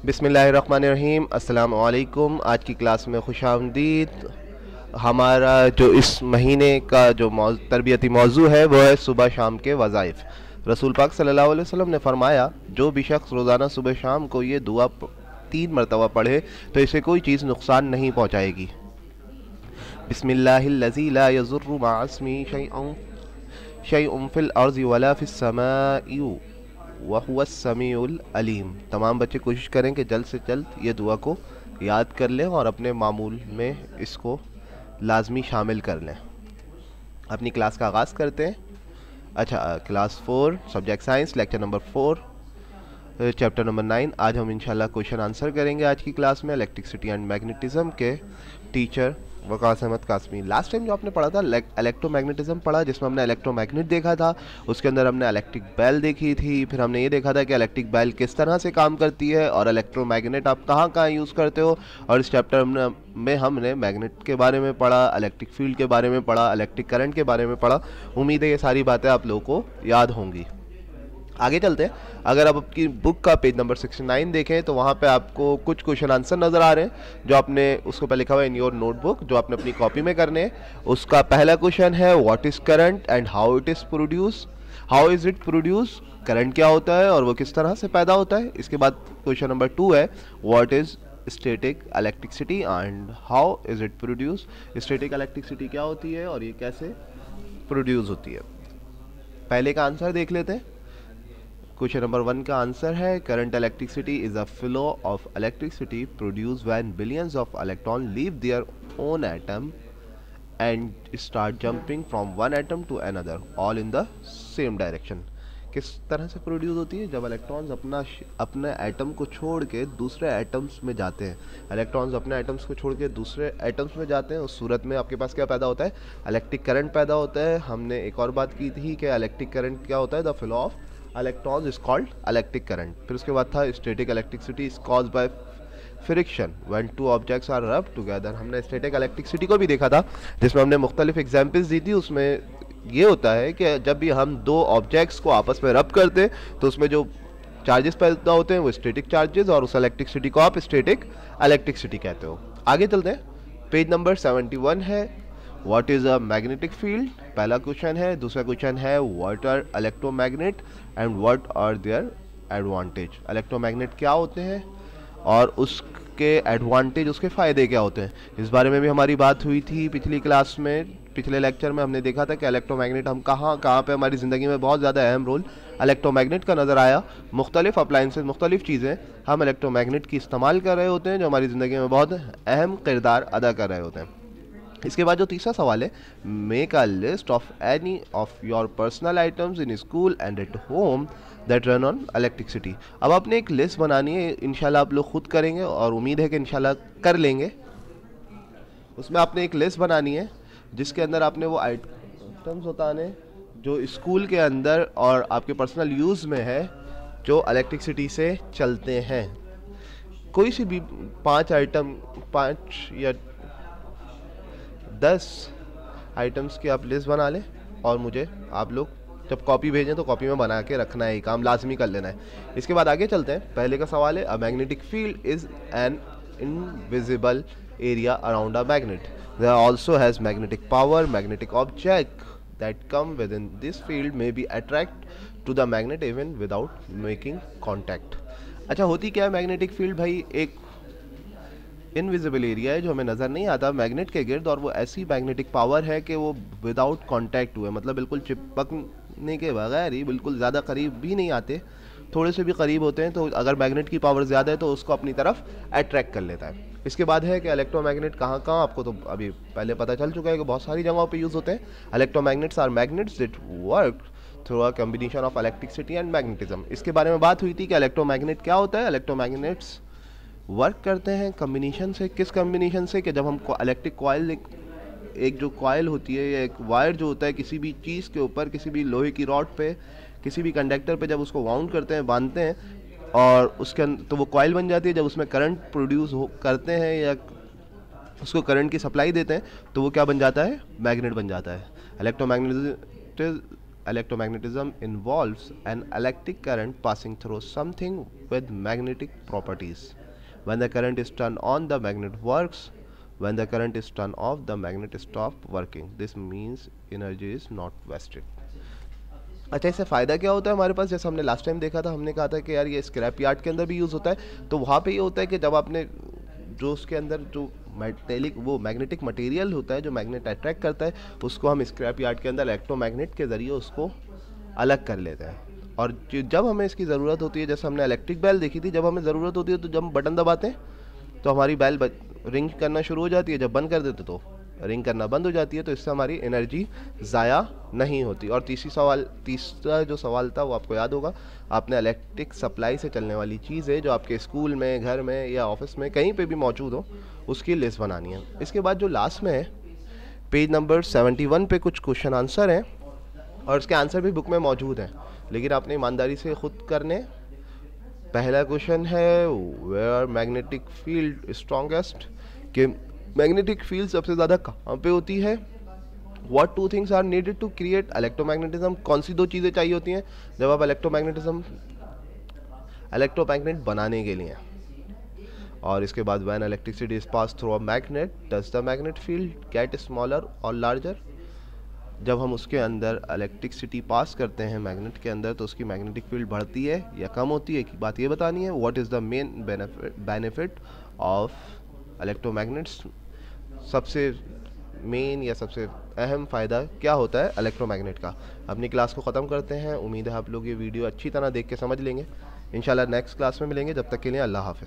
बिस्मिल्लाहिर्रहमानिर्रहीम। अस्सलाम वालेकुम। आज की क्लास में खुशामदीद। हमारा जो इस महीने का जो तरबियती मौजू है वो है सुबह शाम के वज़ाइफ। रसूल पाक सल्लल्लाहु अलैहि वसल्लम ने फरमाया, जो भी शख्स रोज़ाना सुबह शाम को ये दुआ 3 मरतबा पढ़े तो इसे कोई चीज़ नुकसान नहीं पहुँचाएगी। बिस्मिल्लाहिल्लज़ी ला यज़ुर्रु मअ इस्मिही शैउन फिल अर्ज़ि वला फिस समाई वहुवस समीउल अलीम। तमाम बच्चे कोशिश करें कि जल्द से जल्द ये दुआ को याद कर लें और अपने मामूल में इसको लाजमी शामिल कर लें। अपनी क्लास का आगाज़ करते हैं। अच्छा, class 4 subject science, lecture number 4, chapter number 9। आज हम इंशाल्लाह क्वेश्चन आंसर करेंगे आज की क्लास में इलेक्ट्रिसिटी एंड मैग्नेटिज्म के teacher Waqas Ahmed Qasmi. Last time जो आपने पढ़ा था इलेक्ट्रोमैग्नेटिज्म पढ़ा, जिसमें हमने इलेक्ट्रोमैग्नेट देखा था। उसके अंदर हमने इलेक्ट्रिक बेल देखी थी, फिर हमने ये देखा था कि इलेक्ट्रिक बेल किस तरह से काम करती है और इलेक्ट्रोमैग्नेट आप कहाँ कहाँ यूज़ करते हो। और इस चैप्टर में हमने मैग्नेट के बारे में पढ़ा, इलेक्ट्रिक फील्ड के बारे में पढ़ा, इलेक्ट्रिक करंट के बारे में पढ़ा। उम्मीद है ये सारी बातें आप लोगों को याद होंगी। आगे चलते हैं। अगर आप आपकी बुक का पेज नंबर 69 देखें तो वहाँ पे आपको कुछ क्वेश्चन आंसर नज़र आ रहे हैं जो आपने उसको पहले लिखा हुआ है इन योर नोटबुक, जो आपने अपनी कॉपी में करने हैं। उसका पहला क्वेश्चन है what is current and how it is produce, how is it produce, current क्या होता है और वो किस तरह से पैदा होता है। इसके बाद क्वेश्चन नंबर 2 है what is static electricity and how is it produce. Static electricity क्या होती है और ये कैसे प्रोड्यूस होती है। पहले का आंसर देख लेते हैं। क्वेश्चन नंबर 1 का आंसर है current electricity is a flow of electricity produce when billions of electron leave their own atom and start jumping from one atom to another all in the same direction. किस तरह से produce होती है? जब electrons अपने atom को छोड़ के दूसरे एटम्स में जाते हैं। इलेक्ट्रॉन्स अपने एटम्स को छोड़ के दूसरे एटम्स में जाते हैं, उस सूरत में आपके पास क्या पैदा होता है? इलेक्ट्रिक करंट पैदा होता है। हमने एक और बात की थी कि इलेक्ट्रिक करंट क्या होता है? The flow of electrons is called electric current. फिर उसके बाद था static electricity is caused by friction when two objects are rub together. हमने स्टैटिक इलेक्ट्रिसिटी को भी देखा था, जिसमें हमने मुख्तलिफ एग्जाम्पल्स दी थी। उसमें ये होता है कि जब भी हम दो ऑब्जेक्ट्स को आपस में रब करते हैं तो उसमें जो चार्जेस पैदा होते हैं वो स्टैटिक चार्जेस, और उस इलेक्ट्रिसिटी को आप स्टैटिक इलेक्ट्रिसिटी कहते हो। आगे चलते हैं। पेज नंबर 71 है what is a magnetic field, पहला क्वेश्चन है। दूसरा क्वेश्चन है what are electromagnet and what are their advantage. Electromagnet क्या होते हैं और उसके एडवांटेज, उसके फ़ायदे क्या होते हैं, इस बारे में भी हमारी बात हुई थी पिछली क्लास में। पिछले लेक्चर में हमने देखा था कि इलेक्ट्रोमैग्नेट हम कहाँ कहाँ पे हमारी ज़िंदगी में बहुत ज़्यादा अहम रोल इलेक्ट्रोमैग्नेट का नज़र आया। मुख्तलिफ अप्लाइंसेस, मुख्तलिफ चीज़ें हम इलेक्ट्रोमैग्नेट की इस्तेमाल कर रहे होते हैं जो हमारी ज़िंदगी में बहुत अहम किरदार अदा कर रहे होते हैं। इसके बाद जो तीसरा सवाल है make a list of any of your personal items in school and at home that run on electricity. अब आपने एक लिस्ट बनानी है, इंशाल्लाह आप लोग खुद करेंगे और उम्मीद है कि इंशाल्लाह कर लेंगे। उसमें आपने एक लिस्ट बनानी है जिसके अंदर आपने वो आइटम्स बताने जो स्कूल के अंदर और आपके पर्सनल यूज़ में है, जो इलेक्ट्रिसिटी से चलते हैं। कोई सी भी 5 आइटम, 5 या 10 आइटम्स की आप लिस्ट बना लें और मुझे आप लोग जब कॉपी भेजें तो कॉपी में बना के रखना है, ये काम लाजमी कर लेना है। इसके बाद आगे चलते हैं। पहले का सवाल है a magnetic field is an invisible area around a magnet, there also has magnetic power, magnetic object that come within this field may be attract to the magnet even without making contact. अच्छा, होती क्या है magnetic field? भाई एक invisible area है जो हमें नज़र नहीं आता मैग्नेट के गिर्द, और वो ऐसी मैग्नेटिक पावर है कि वो विदाउट कांटेक्ट हुए, मतलब बिल्कुल चिपकने के बगैर ही, बिल्कुल ज़्यादा करीब भी नहीं आते, थोड़े से भी करीब होते हैं तो अगर मैग्नेट की पावर ज़्यादा है तो उसको अपनी तरफ अट्रैक्ट कर लेता है। इसके बाद है कि इलेक्ट्रोमैग्नेट कहाँ कहाँ, आपको तो अभी पहले पता चल चुका है कि बहुत सारी जगहों पर यूज़ होते हैं। Electromagnets are magnets that work through a combination of electricity and magnetism. इसके बारे में बात हुई थी कि इलेक्ट्रोमैग्नेट क्या होता है। इलेक्ट्रोमैग्नेट्स वर्क करते हैं कम्बिनेशन से। किस कम्बिनेशन से? कि जब हम इलेक्ट्रिक कॉइल, एक जो कॉइल होती है या एक वायर जो होता है किसी भी चीज़ के ऊपर, किसी भी लोहे की रॉड पे, किसी भी कंडक्टर पे, जब उसको वाउंड करते हैं, बांधते हैं और उसके तो वो कॉइल बन जाती है। जब उसमें करंट प्रोड्यूस करते हैं या उसको करंट की सप्लाई देते हैं तो वो क्या बन जाता है? मैग्नेट बन जाता है। Electromagnet electromagnetism involves an electric current passing through something with magnetic properties. When the current is turned on, the magnet works. When the current is turned off, the magnet stops working. This means energy is not wasted. अच्छा, इससे फ़ायदा क्या होता है हमारे पास? जैसे हमने last time देखा था, हमने कहा था कि यार ये स्क्रैप यार्ड के अंदर भी यूज़ होता है। तो वहाँ पे ये होता है कि जब आपने जो उसके अंदर जो मेटेलिक वो मैग्नेटिक मटेरियल होता है जो मैग्नेट अट्रैक्ट करता है, उसको हम स्क्रैप यार्ड के अंदर इलेक्ट्रोमैग्नेट के ज़रिए उसको अलग कर लेते हैं। और जब हमें इसकी ज़रूरत होती है, जैसे हमने इलेक्ट्रिक बेल देखी थी, जब हमें ज़रूरत होती है तो जब हम बटन दबाते हैं तो हमारी बेल रिंग करना शुरू हो जाती है, जब बंद कर देते तो रिंग करना बंद हो जाती है। तो इससे हमारी एनर्जी ज़ाया नहीं होती। और तीसरा जो सवाल था वो आपको याद होगा, आपने इलेक्ट्रिक सप्लाई से चलने वाली चीज़ है जो आपके स्कूल में, घर में या ऑफिस में कहीं पे भी मौजूद हो, उसकी लिस्ट बनानी है। इसके बाद जो लास्ट में है, पेज नंबर 71 पे कुछ क्वेश्चन आंसर हैं और उसके आंसर भी बुक में मौजूद हैं, लेकिन आपने ईमानदारी से खुद करने। पहला क्वेश्चन है वेयर मैग्नेटिक फील्ड स्ट्रॉन्गेस्ट, कि मैग्नेटिक फील्ड सबसे ज़्यादा कहाँ पे होती है। What two things are needed to create electromagnetism, कौन सी दो चीज़ें चाहिए होती हैं जब आप इलेक्ट्रोमैग्नेट बनाने के लिए। और इसके बाद when electricity is pass through a magnet does the magnet field get smaller और लार्जर, जब हम उसके अंदर इलेक्ट्रिसिटी पास करते हैं मैग्नेट के अंदर तो उसकी मैग्नेटिक फील्ड बढ़ती है या कम होती है, की बात ये बतानी है। What is the main benefit of electromagnets, सबसे मेन या सबसे अहम फ़ायदा क्या होता है इलेक्ट्रोमैग्नेट का। अपनी क्लास को ख़त्म करते हैं। उम्मीद है आप लोग ये वीडियो अच्छी तरह देख के समझ लेंगे। इंशाल्लाह नेक्स्ट क्लास में मिलेंगे। जब तक के लिए अल्लाह हाफ़िज़।